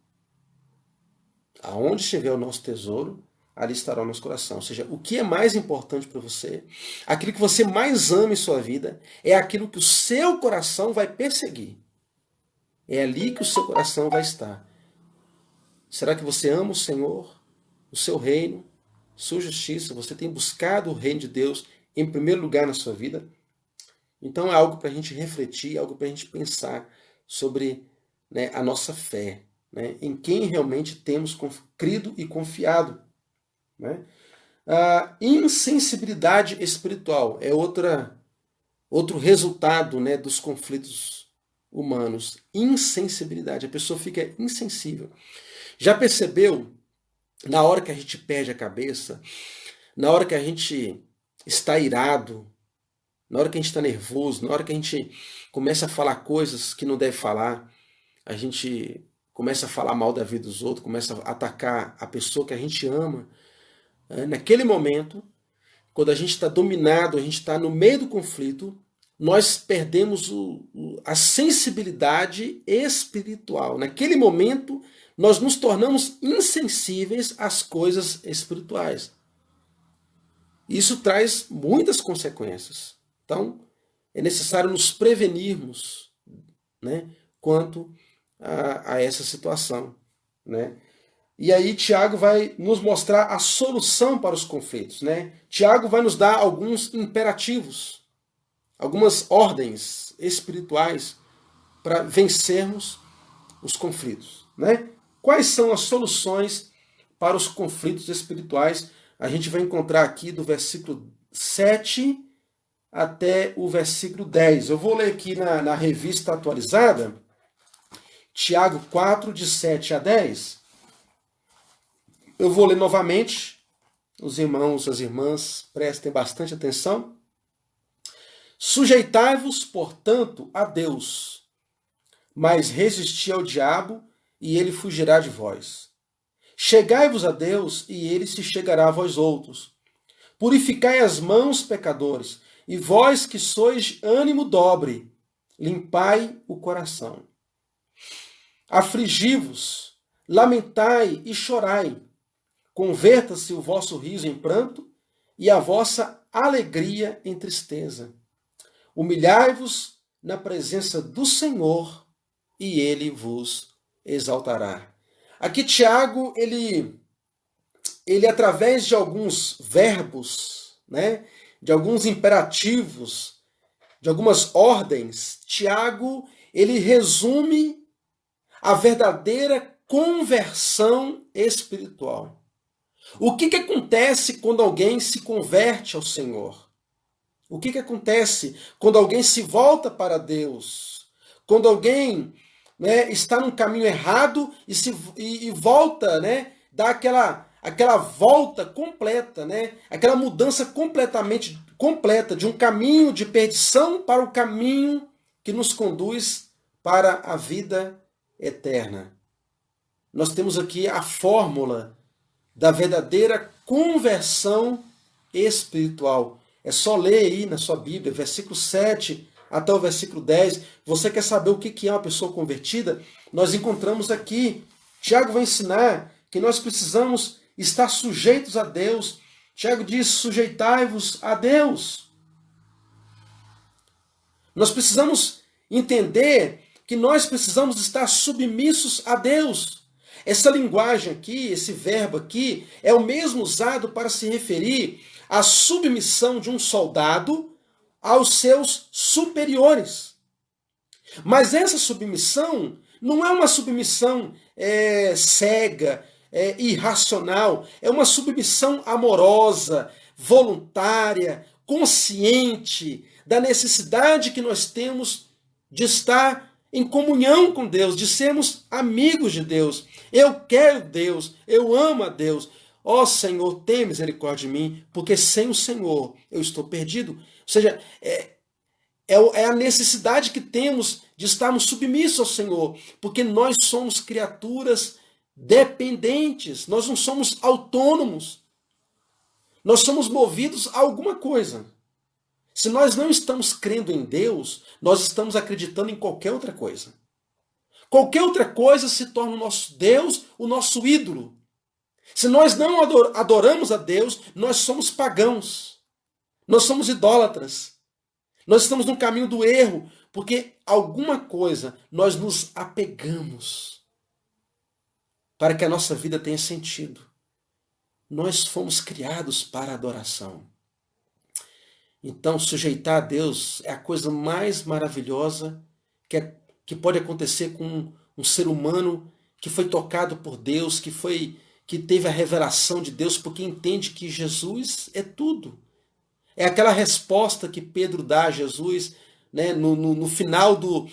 Aonde estiver o nosso tesouro, ali estará o nosso coração. Ou seja, o que é mais importante para você, aquilo que você mais ama em sua vida, é aquilo que o seu coração vai perseguir. É ali que o seu coração vai estar. Será que você ama o Senhor, o seu reino, sua justiça? Você tem buscado o reino de Deus em primeiro lugar na sua vida? Então é algo para a gente refletir, algo para a gente pensar sobre, né, a nossa fé, né, em quem realmente temos crido e confiado. né? A insensibilidade espiritual é outro resultado, né, dos conflitos humanos. Insensibilidade, a pessoa fica insensível. Já percebeu, na hora que a gente perde a cabeça, na hora que a gente está irado, na hora que a gente está nervoso, na hora que a gente começa a falar coisas que não deve falar, a gente começa a falar mal da vida dos outros, começa a atacar a pessoa que a gente ama, naquele momento, quando a gente está dominado, a gente está no meio do conflito, nós perdemos a sensibilidade espiritual. Naquele momento, nós nos tornamos insensíveis às coisas espirituais. Isso traz muitas consequências. Então, é necessário nos prevenirmos, né, quanto a essa situação, né? E aí Tiago vai nos mostrar a solução para os conflitos, né? Tiago vai nos dar alguns imperativos, algumas ordens espirituais para vencermos os conflitos, né? Quais são as soluções para os conflitos espirituais? A gente vai encontrar aqui do versículo 7 até o versículo 10. Eu vou ler aqui na revista atualizada, Tiago 4, de 7 a 10. Eu vou ler novamente. Os irmãos, as irmãs, prestem bastante atenção. Sujeitai-vos, portanto, a Deus, mas resisti ao diabo, e ele fugirá de vós. Chegai-vos a Deus, e ele se chegará a vós outros. Purificai as mãos, pecadores, e vós que sois ânimo dobre, limpai o coração. Afligi-vos, lamentai e chorai. Converta-se o vosso riso em pranto e a vossa alegria em tristeza. Humilhai-vos na presença do Senhor e ele vos exaltará. Aqui Tiago, ele através de alguns verbos, né, de alguns imperativos, de algumas ordens, Tiago, ele resume a verdadeira conversão espiritual. O que acontece quando alguém se converte ao Senhor? O que acontece quando alguém se volta para Deus? Quando alguém, né, está num caminho errado e volta, né, dá aquela volta completa, né, aquela mudança completamente completa de um caminho de perdição para o caminho que nos conduz para a vida eterna. Nós temos aqui a fórmula da verdadeira conversão espiritual. É só ler aí na sua Bíblia, versículo 7 até o versículo 10. Você quer saber o que é uma pessoa convertida? Nós encontramos aqui. Tiago vai ensinar que nós precisamos estar sujeitos a Deus. Tiago diz, sujeitai-vos a Deus. Nós precisamos entender que nós precisamos estar submissos a Deus. Essa linguagem aqui, esse verbo aqui, é o mesmo usado para se referir à submissão de um soldado aos seus superiores. Mas essa submissão não é uma submissão cega, irracional, é uma submissão amorosa, voluntária, consciente da necessidade que nós temos de estar em comunhão com Deus, de sermos amigos de Deus. Eu quero Deus, eu amo a Deus. Ó Senhor, tem misericórdia de mim, porque sem o Senhor eu estou perdido. Ou seja, é a necessidade que temos de estarmos submissos ao Senhor, porque nós somos criaturas dependentes, nós não somos autônomos. Nós somos movidos a alguma coisa. Se nós não estamos crendo em Deus, nós estamos acreditando em qualquer outra coisa. Qualquer outra coisa se torna o nosso Deus, o nosso ídolo. Se nós não adoramos a Deus, nós somos pagãos. Nós somos idólatras. Nós estamos no caminho do erro, porque alguma coisa nós nos apegamos para que a nossa vida tenha sentido. Nós fomos criados para a adoração. Então, sujeitar a Deus é a coisa mais maravilhosa que pode acontecer com um ser humano que foi tocado por Deus, que que teve a revelação de Deus porque entende que Jesus é tudo. É aquela resposta que Pedro dá a Jesus, né, no final do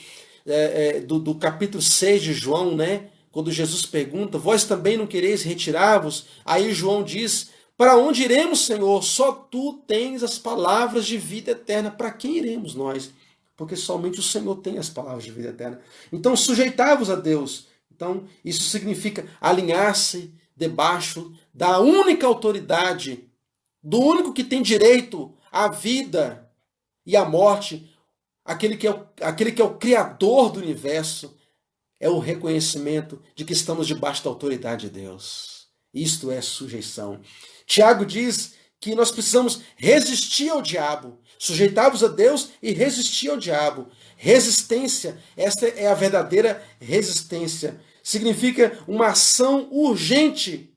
capítulo 6 de João, né, quando Jesus pergunta, vós também não quereis retirar-vos? Aí João diz, para onde iremos, Senhor? Só tu tens as palavras de vida eterna. Para quem iremos nós? Porque somente o Senhor tem as palavras de vida eterna. Então, sujeitai-vos a Deus. Então, isso significa alinhar-se debaixo da única autoridade, do único que tem direito à vida e à morte, aquele que é o Criador do universo, é o reconhecimento de que estamos debaixo da autoridade de Deus. Isto é sujeição. Tiago diz que nós precisamos resistir ao diabo, sujeitar-vos a Deus e resistir ao diabo. Resistência, essa é a verdadeira resistência. Significa uma ação urgente,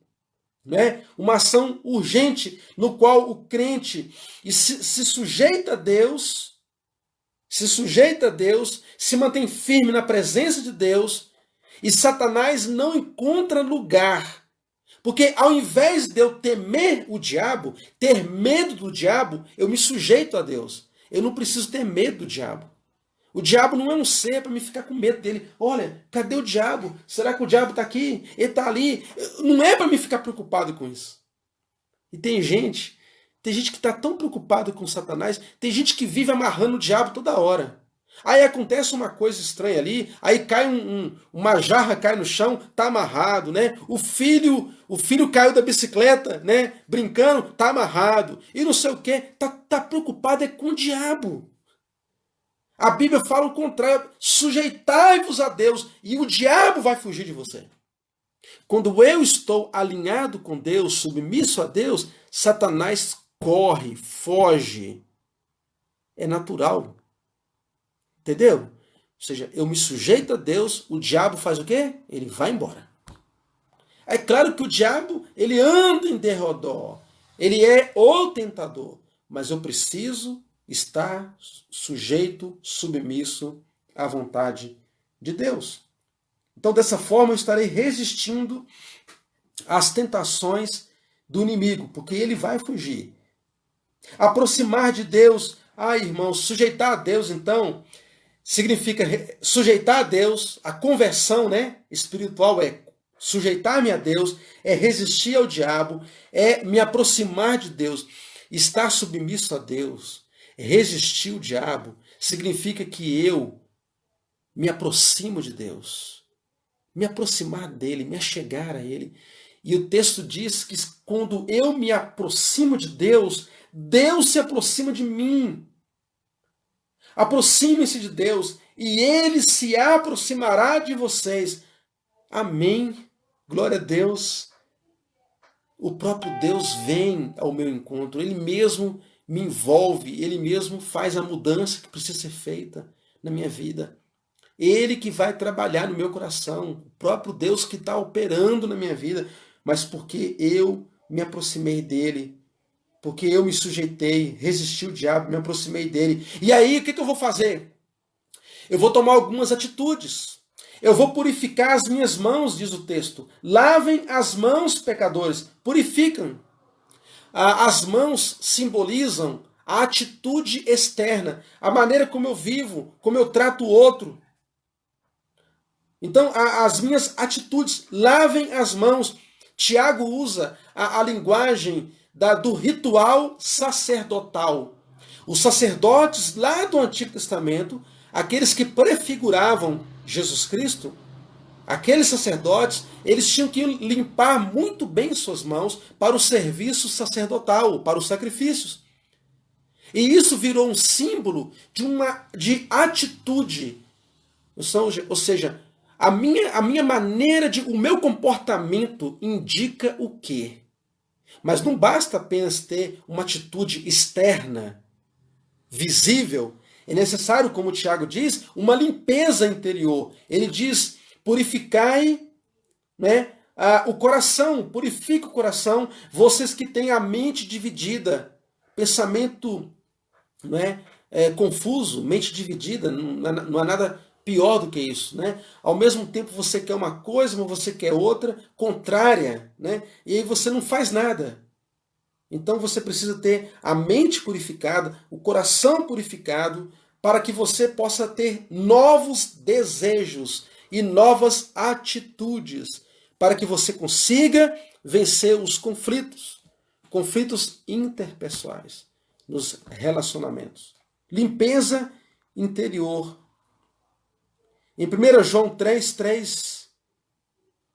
né? Uma ação urgente no qual o crente se sujeita a Deus, se mantém firme na presença de Deus e Satanás não encontra lugar. Porque ao invés de eu temer o diabo, ter medo do diabo, eu me sujeito a Deus. Eu não preciso ter medo do diabo. O diabo não é um ser para me ficar com medo dele. Olha, cadê o diabo? Será que o diabo está aqui? Ele está ali? Não é para me ficar preocupado com isso. E tem gente que está tão preocupada com Satanás, tem gente que vive amarrando o diabo toda hora. Aí acontece uma coisa estranha ali, aí cai uma jarra cai no chão, tá amarrado, né? O filho caiu da bicicleta, né? Brincando, tá amarrado. E não sei o quê, tá preocupado é com o diabo. A Bíblia fala o contrário, sujeitai-vos a Deus e o diabo vai fugir de você. Quando eu estou alinhado com Deus, submisso a Deus, Satanás corre, foge. É natural. Entendeu? Ou seja, eu me sujeito a Deus, o diabo faz o quê? Ele vai embora. É claro que o diabo, ele anda em derredor. Ele é o tentador. Mas eu preciso estar sujeito, submisso à vontade de Deus. Então, dessa forma, eu estarei resistindo às tentações do inimigo, porque ele vai fugir. Aproximar de Deus, irmãos, sujeitar a Deus, então, significa sujeitar a Deus, a conversão, né, espiritual é sujeitar-me a Deus, é resistir ao diabo, é me aproximar de Deus, estar submisso a Deus, resistir o diabo, significa que eu me aproximo de Deus, me aproximar dele, me achegar a ele. E o texto diz que quando eu me aproximo de Deus, Deus se aproxima de mim. Aproxime-se de Deus e ele se aproximará de vocês. Amém. Glória a Deus. O próprio Deus vem ao meu encontro. Ele mesmo me envolve. Ele mesmo faz a mudança que precisa ser feita na minha vida. Ele que vai trabalhar no meu coração. O próprio Deus que está operando na minha vida. Mas porque eu me aproximei dele. Porque eu me sujeitei, resisti o diabo, me aproximei dele. E aí, o que eu vou fazer? Eu vou tomar algumas atitudes. Eu vou purificar as minhas mãos, diz o texto. Lavem as mãos, pecadores. Purificam. As mãos simbolizam a atitude externa, a maneira como eu vivo, como eu trato o outro. Então, as minhas atitudes, lavem as mãos. Tiago usa a linguagem do ritual sacerdotal. Os sacerdotes lá do Antigo Testamento, aqueles que prefiguravam Jesus Cristo, aqueles sacerdotes, eles tinham que limpar muito bem suas mãos para o serviço sacerdotal, para os sacrifícios. E isso virou um símbolo de atitude. Ou seja, a minha maneira o meu comportamento indica o quê? Mas não basta apenas ter uma atitude externa, visível. É necessário, como o Tiago diz, uma limpeza interior. Ele diz, purificai, né, o coração, purifica o coração, vocês que têm a mente dividida, pensamento, né, confuso, mente dividida, não há nada pior do que isso, né? Ao mesmo tempo você quer uma coisa, mas você quer outra, contrária, né? E aí você não faz nada. Então você precisa ter a mente purificada, o coração purificado, para que você possa ter novos desejos e novas atitudes, para que você consiga vencer os conflitos, conflitos interpessoais, nos relacionamentos. Limpeza interior. Em 1 João 3:3,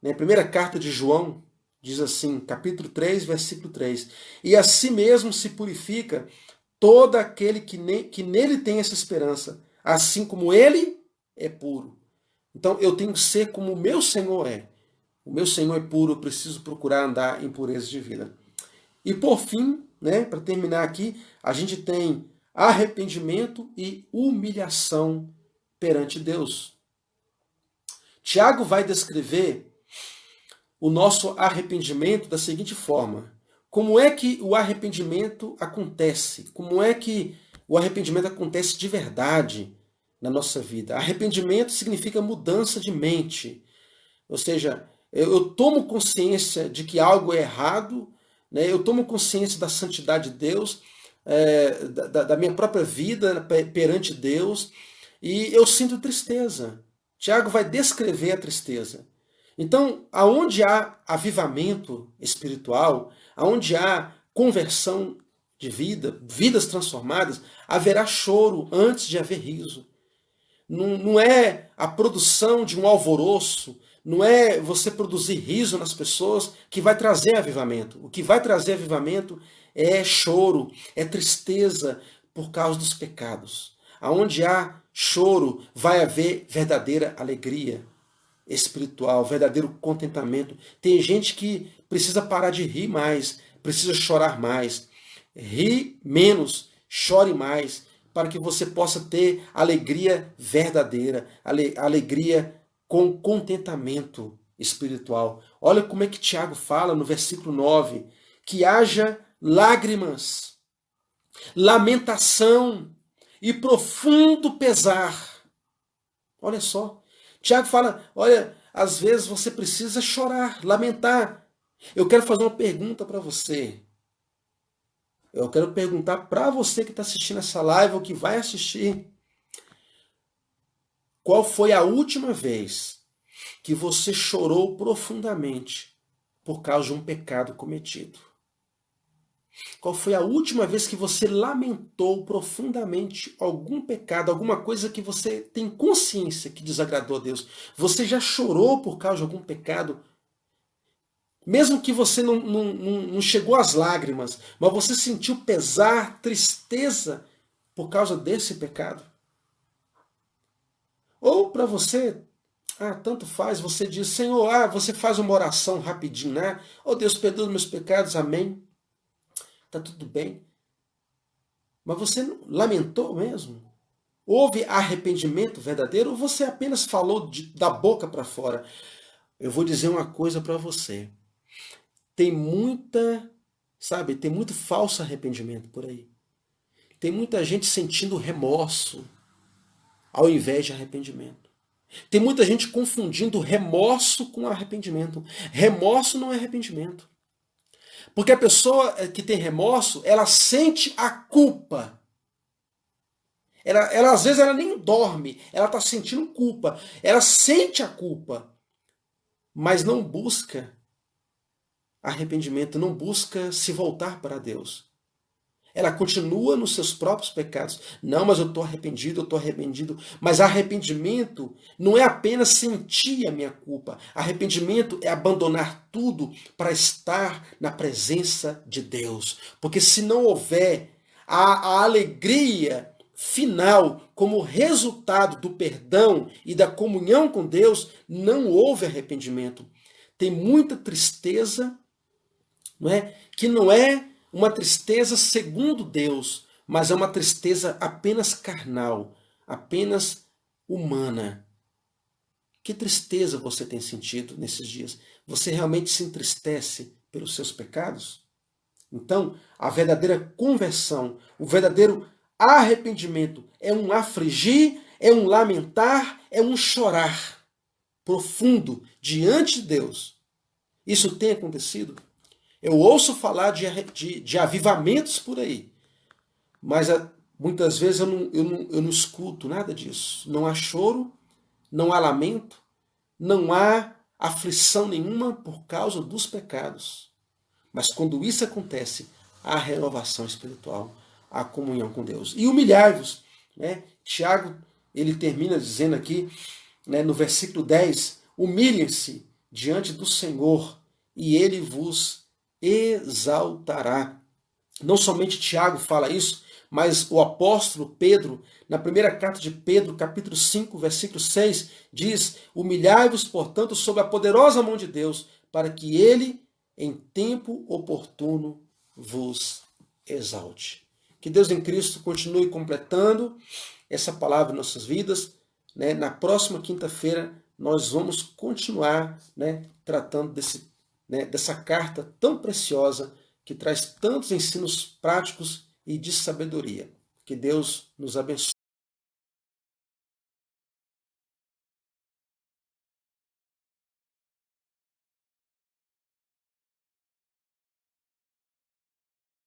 né, primeira carta de João, diz assim, capítulo 3, versículo 3: E a si mesmo se purifica todo aquele que nele tem essa esperança, assim como ele é puro. Então eu tenho que ser como o meu Senhor é. O meu Senhor é puro, eu preciso procurar andar em pureza de vida. E por fim, né, para terminar aqui, a gente tem arrependimento e humilhação perante Deus. Tiago vai descrever o nosso arrependimento da seguinte forma: como é que o arrependimento acontece? Como é que o arrependimento acontece de verdade na nossa vida? Arrependimento significa mudança de mente. Ou seja, eu tomo consciência de que algo é errado, né? Eu tomo consciência da santidade de Deus, da minha própria vida perante Deus, e eu sinto tristeza. Tiago vai descrever a tristeza. Então, aonde há avivamento espiritual, aonde há conversão de vida, vidas transformadas, haverá choro antes de haver riso. Não é a produção de um alvoroço, não é você produzir riso nas pessoas que vai trazer avivamento. O que vai trazer avivamento é choro, é tristeza por causa dos pecados. Aonde há choro, vai haver verdadeira alegria espiritual, verdadeiro contentamento. Tem gente que precisa parar de rir mais, precisa chorar mais. Ri menos, chore mais, para que você possa ter alegria verdadeira, alegria com contentamento espiritual. Olha como é que Tiago fala no versículo 9, que haja lágrimas, lamentação e profundo pesar. Olha só, Tiago fala, olha, às vezes você precisa chorar, lamentar. Eu quero fazer uma pergunta para você. Eu quero perguntar para você que está assistindo essa live ou que vai assistir. Qual foi a última vez que você chorou profundamente por causa de um pecado cometido? Qual foi a última vez que você lamentou profundamente algum pecado, alguma coisa que você tem consciência que desagradou a Deus? Você já chorou por causa de algum pecado? Mesmo que você não chegou às lágrimas, mas você sentiu pesar, tristeza por causa desse pecado? Ou para você, tanto faz, você diz, Senhor, você faz uma oração rapidinho, né? Oh Deus, perdoa meus pecados, amém. Tá tudo bem. Mas você lamentou mesmo? Houve arrependimento verdadeiro ou você apenas falou da boca para fora? Eu vou dizer uma coisa para você. Tem muito falso arrependimento por aí. Tem muita gente sentindo remorso ao invés de arrependimento. Tem muita gente confundindo remorso com arrependimento. Remorso não é arrependimento. Porque a pessoa que tem remorso, ela sente a culpa. Às vezes ela nem dorme, ela está sentindo culpa. Ela sente a culpa, mas não busca arrependimento, não busca se voltar para Deus. Ela continua nos seus próprios pecados. Não, mas eu estou arrependido, eu estou arrependido. Mas arrependimento não é apenas sentir a minha culpa. Arrependimento é abandonar tudo para estar na presença de Deus. Porque se não houver a alegria final como resultado do perdão e da comunhão com Deus, não houve arrependimento. Tem muita tristeza, não é? Que não é uma tristeza segundo Deus, mas é uma tristeza apenas carnal, apenas humana. Que tristeza você tem sentido nesses dias? Você realmente se entristece pelos seus pecados? Então, a verdadeira conversão, o verdadeiro arrependimento é um afligir, é um lamentar, é um chorar profundo diante de Deus. Isso tem acontecido? Eu ouço falar de avivamentos por aí, mas muitas vezes eu não escuto nada disso. Não há choro, não há lamento, não há aflição nenhuma por causa dos pecados. Mas quando isso acontece, há renovação espiritual, há comunhão com Deus. E humilhai-vos. Né? Tiago, ele termina dizendo aqui, né, no versículo 10, humilhem-se diante do Senhor e ele vos exaltará. Não somente Tiago fala isso, mas o apóstolo Pedro, na primeira carta de Pedro, capítulo 5, versículo 6, diz: humilhai-vos, portanto, sob a poderosa mão de Deus, para que ele, em tempo oportuno, vos exalte. Que Deus em Cristo continue completando essa palavra em nossas vidas. Né? Na próxima quinta-feira, nós vamos continuar, né, tratando dessa carta tão preciosa, que traz tantos ensinos práticos e de sabedoria. Que Deus nos abençoe.